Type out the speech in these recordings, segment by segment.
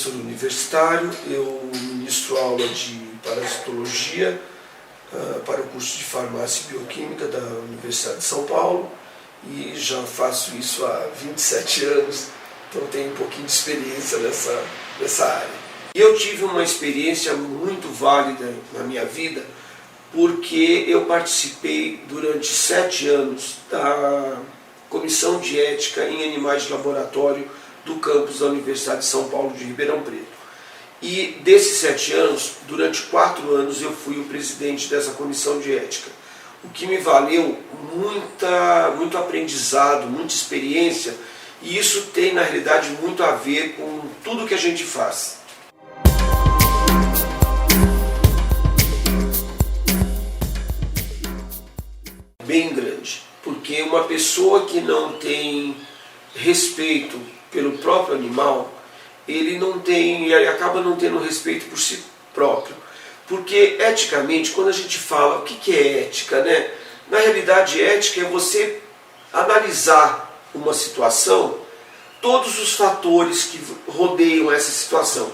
professor universitário, eu ministro aula de parasitologia para o curso de farmácia e bioquímica da Universidade de São Paulo e já faço isso há 27 anos, então tenho um pouquinho de experiência nessa área. E eu tive uma experiência muito válida na minha vida porque eu participei durante 7 anos da Comissão de Ética em Animais de Laboratório do campus da Universidade de São Paulo de Ribeirão Preto. E desses 7 anos, durante 4 anos eu fui o presidente dessa comissão de ética, o que me valeu muito aprendizado, muita experiência, e isso tem na realidade muito a ver com tudo que a gente faz. Bem grande, porque uma pessoa que não tem respeito pelo próprio animal, ele acaba não tendo respeito por si próprio. Porque eticamente, quando a gente fala o que é ética, né? Na realidade, ética é você analisar uma situação, todos os fatores que rodeiam essa situação.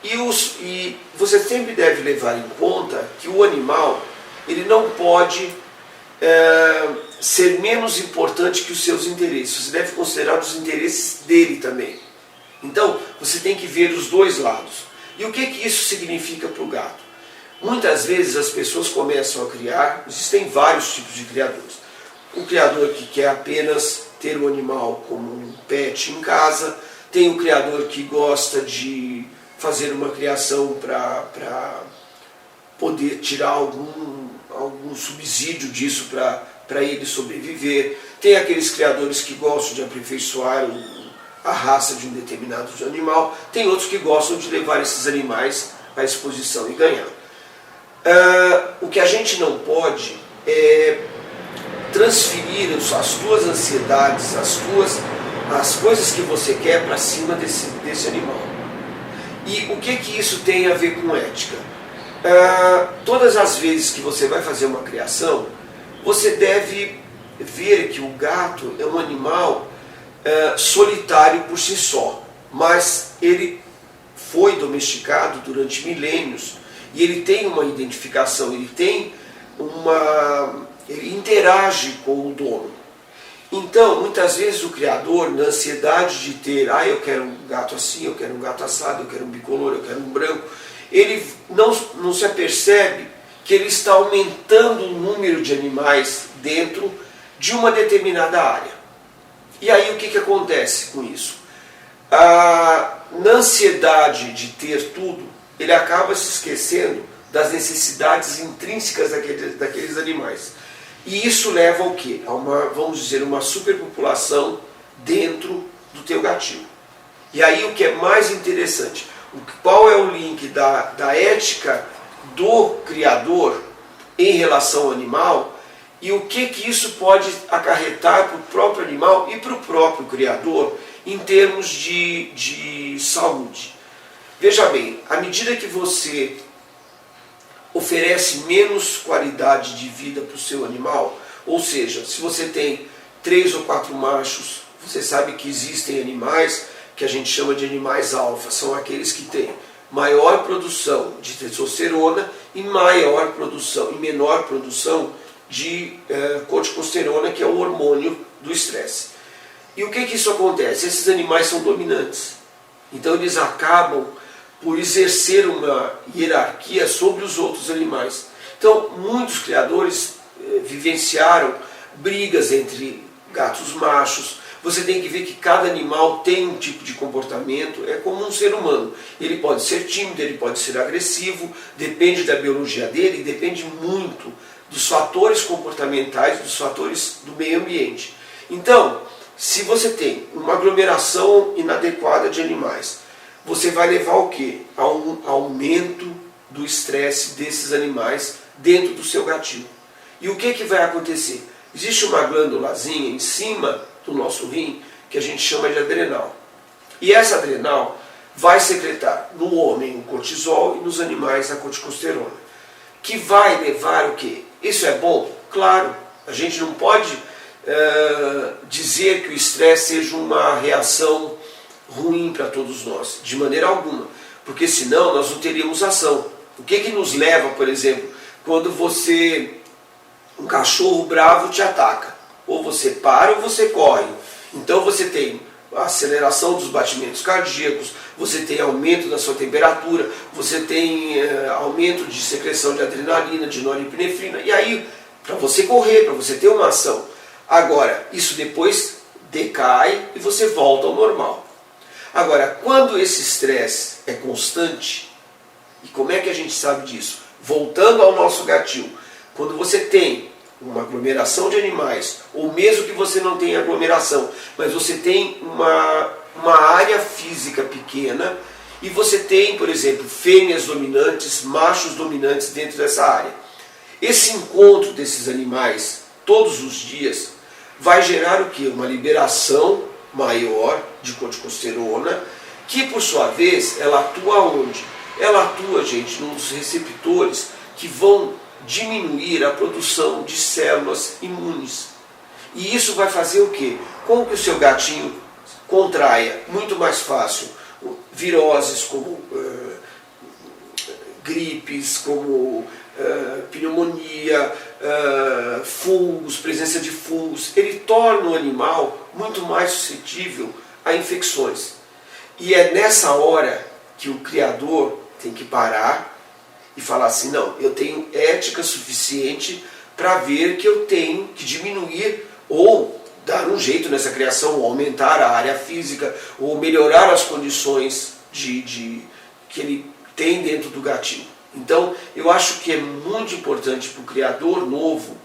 E você sempre deve levar em conta que o animal ele não pode ser menos importante que os seus interesses. Você deve considerar os interesses dele também. Então, você tem que ver os dois lados. E o que isso significa para o gato? Muitas vezes as pessoas começam a criar, existem vários tipos de criadores. O criador que quer apenas ter o animal como um pet em casa, tem o criador que gosta de fazer uma criação para poder tirar algum subsídio disso para ele sobreviver. Tem aqueles criadores que gostam de aperfeiçoar a raça de um determinado animal. Tem outros que gostam de levar esses animais à exposição e ganhar. O que a gente não pode é transferir as tuas ansiedades, as coisas que você quer para cima desse animal. E o que isso tem a ver com ética? Todas as vezes que você vai fazer uma criação, você deve ver que o gato é um animal solitário por si só, mas ele foi domesticado durante milênios e ele tem uma identificação, ele interage com o dono. Então, muitas vezes o criador, na ansiedade de ter, eu quero um gato assim, eu quero um gato assado, eu quero um bicolor, eu quero um branco, ele não se apercebe que ele está aumentando o número de animais dentro de uma determinada área. E aí o que acontece com isso? Na ansiedade de ter tudo, ele acaba se esquecendo das necessidades intrínsecas daqueles animais. E isso leva ao quê? A vamos dizer, uma superpopulação dentro do teu gatinho. E aí o que é mais interessante, qual é o link da ética do criador em relação ao animal e o que isso pode acarretar para o próprio animal e para o próprio criador em termos de saúde. Veja bem, à medida que você oferece menos qualidade de vida para o seu animal, ou seja, se você tem 3 ou 4 machos, você sabe que existem animais que a gente chama de animais alfa, são aqueles que têm maior produção de testosterona e menor produção de corticosterona, que é o hormônio do estresse. E o que isso acontece? Esses animais são dominantes, então eles acabam por exercer uma hierarquia sobre os outros animais. Então, muitos criadores vivenciaram brigas entre gatos machos. Você tem que ver que cada animal tem um tipo de comportamento, é como um ser humano. Ele pode ser tímido, ele pode ser agressivo, depende da biologia dele, depende muito dos fatores comportamentais, dos fatores do meio ambiente. Então, se você tem uma aglomeração inadequada de animais, você vai levar o quê? A um aumento do estresse desses animais dentro do seu gatinho. E o que vai acontecer? Existe uma glândulazinha em cima do nosso rim que a gente chama de adrenal. E essa adrenal vai secretar no homem o cortisol e nos animais a corticosterona, que vai levar o quê? Isso é bom? Claro, a gente não pode dizer que o estresse seja uma reação ruim para todos nós, de maneira alguma. porque senão nós não teríamos ação. O que nos leva, por exemplo, quando um cachorro bravo te ataca? Ou você para ou você corre. Então você tem a aceleração dos batimentos cardíacos, você tem aumento da sua temperatura, você tem aumento de secreção de adrenalina, de norepinefrina, e aí, para você correr, para você ter uma ação. Agora, isso depois decai e você volta ao normal. Agora, quando esse estresse é constante, e como é que a gente sabe disso? Voltando ao nosso gatilho, quando você tem uma aglomeração de animais, ou mesmo que você não tenha aglomeração, mas você tem uma área física pequena, e você tem, por exemplo, fêmeas dominantes, machos dominantes dentro dessa área. Esse encontro desses animais todos os dias vai gerar o quê? Uma liberação maior de corticosterona, que por sua vez, ela atua onde? Ela atua, gente, nos receptores que vão diminuir a produção de células imunes. E isso vai fazer o quê? Com que o seu gatinho contraia muito mais fácil viroses como gripes, como pneumonia, fungos, presença de fungos. Ele torna o animal muito mais suscetível a infecções. E é nessa hora que o criador tem que parar e falar assim, não, eu tenho ética suficiente para ver que eu tenho que diminuir ou dar um jeito nessa criação, ou aumentar a área física, ou melhorar as condições que ele tem dentro do gatinho. Então, eu acho que é muito importante para o criador novo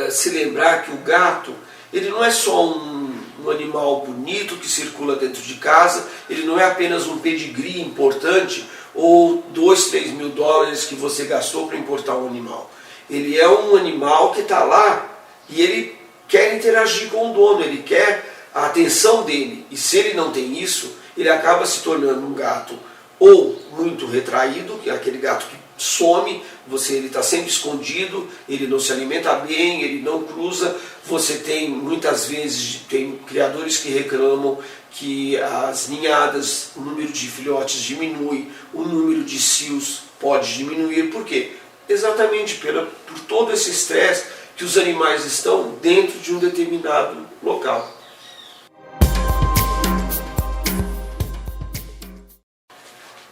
se lembrar que o gato, ele não é só um animal bonito que circula dentro de casa, ele não é apenas um pedigree importante ou 2, 3 mil dólares que você gastou para importar um animal. Ele é um animal que está lá e ele quer interagir com o dono, ele quer a atenção dele. E se ele não tem isso, ele acaba se tornando um gato ou muito retraído, que é aquele gato que some, ele está sempre escondido, ele não se alimenta bem, ele não cruza. Você tem, muitas vezes, tem criadores que reclamam que as ninhadas, o número de filhotes diminui, o número de cios pode diminuir. Por quê? Exatamente por todo esse estresse que os animais estão dentro de um determinado local.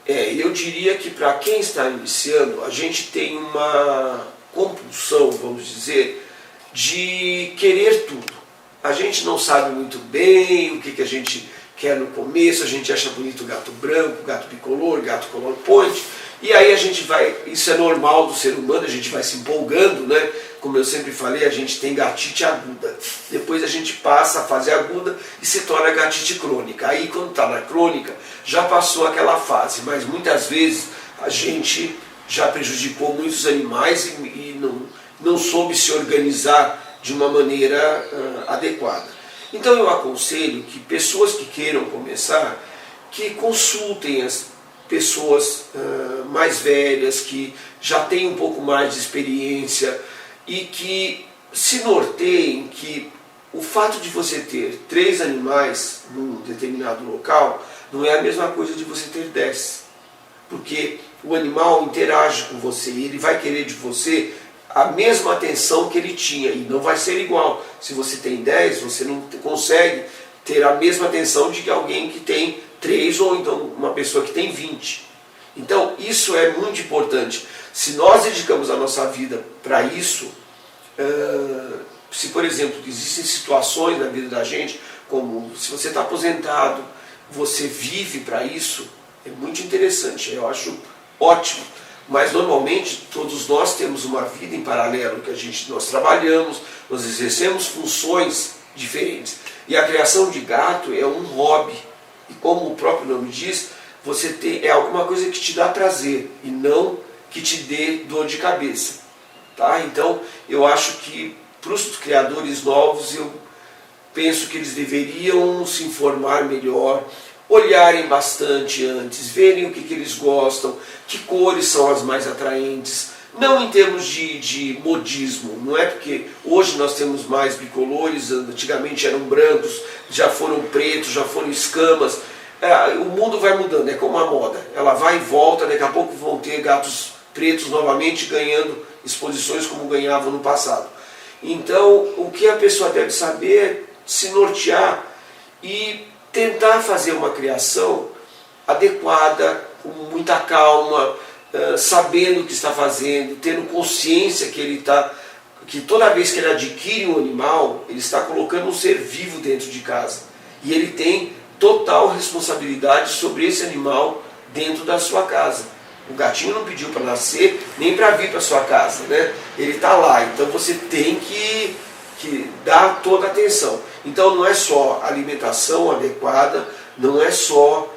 Eu diria que para quem está iniciando, a gente tem uma compulsão, vamos dizer, de querer tudo. A gente não sabe muito bem o que a gente quer no começo, a gente acha bonito o gato branco, gato bicolor, gato color point, e aí a gente vai, isso é normal do ser humano, a gente vai se empolgando, né? Como eu sempre falei, a gente tem gatite aguda, depois a gente passa a fase aguda e se torna gatite crônica. Aí quando está na crônica, já passou aquela fase, mas muitas vezes a gente já prejudicou muitos animais e não soube se organizar de uma maneira adequada. Então eu aconselho que pessoas que queiram começar, que consultem as pessoas mais velhas, que já têm um pouco mais de experiência e que se norteiem que o fato de você ter 3 animais num determinado local não é a mesma coisa de você ter 10. Porque o animal interage com você e ele vai querer de você a mesma atenção que ele tinha, e não vai ser igual. Se você tem 10, você não consegue ter a mesma atenção de alguém que tem 3 ou então uma pessoa que tem 20. Então isso é muito importante. Se nós dedicamos a nossa vida para isso, se por exemplo existem situações na vida da gente, como se você está aposentado, você vive para isso, é muito interessante, eu acho ótimo. Mas normalmente todos nós temos uma vida em paralelo, que nós trabalhamos, nós exercemos funções diferentes. E a criação de gato é um hobby. E como o próprio nome diz, é alguma coisa que te dá prazer e não que te dê dor de cabeça. Tá? Então eu acho que para os criadores novos, eu penso que eles deveriam se informar melhor, olharem bastante antes, verem o que eles gostam, que cores são as mais atraentes, não em termos de modismo, não é porque hoje nós temos mais bicolores, antigamente eram brancos, já foram pretos, já foram escamas, o mundo vai mudando, é como a moda, ela vai e volta, daqui a pouco vão ter gatos pretos novamente ganhando exposições como ganhavam no passado. Então, o que a pessoa deve saber é se nortear e tentar fazer uma criação adequada, com muita calma, sabendo o que está fazendo, tendo consciência que toda vez que ele adquire um animal, ele está colocando um ser vivo dentro de casa. E ele tem total responsabilidade sobre esse animal dentro da sua casa. O gatinho não pediu para nascer, nem para vir para sua casa, né? Ele está lá, então você tem que dar toda a atenção. Então não é só alimentação adequada, não é só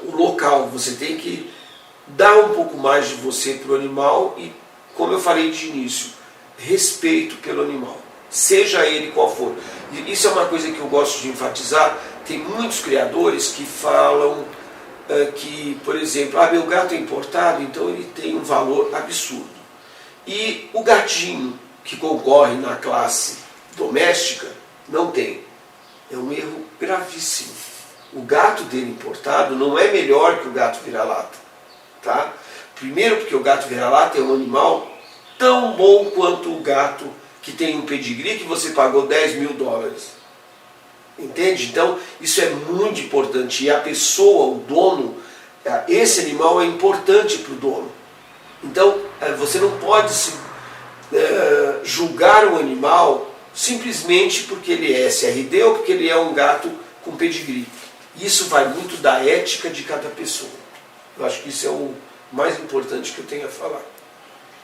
o local, você tem que dar um pouco mais de você para o animal e, como eu falei de início, respeito pelo animal, seja ele qual for. E isso é uma coisa que eu gosto de enfatizar. Tem muitos criadores que falam que, por exemplo, meu gato é importado, então ele tem um valor absurdo. E o gatinho que concorre na classe doméstica não tem. É um erro gravíssimo. O gato dele importado não é melhor que o gato vira-lata. Tá? Primeiro porque o gato vira-lata é um animal tão bom quanto o gato que tem um pedigree que você pagou $10.000. Entende? Então, isso é muito importante. E a pessoa, o dono, esse animal é importante para o dono. Então, você não pode julgar um animal simplesmente porque ele é SRD ou porque ele é um gato com pedigree. Isso vai muito da ética de cada pessoa. Eu acho que isso é o mais importante que eu tenho a falar.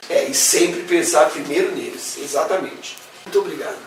E sempre pensar primeiro neles. Exatamente. Muito obrigado.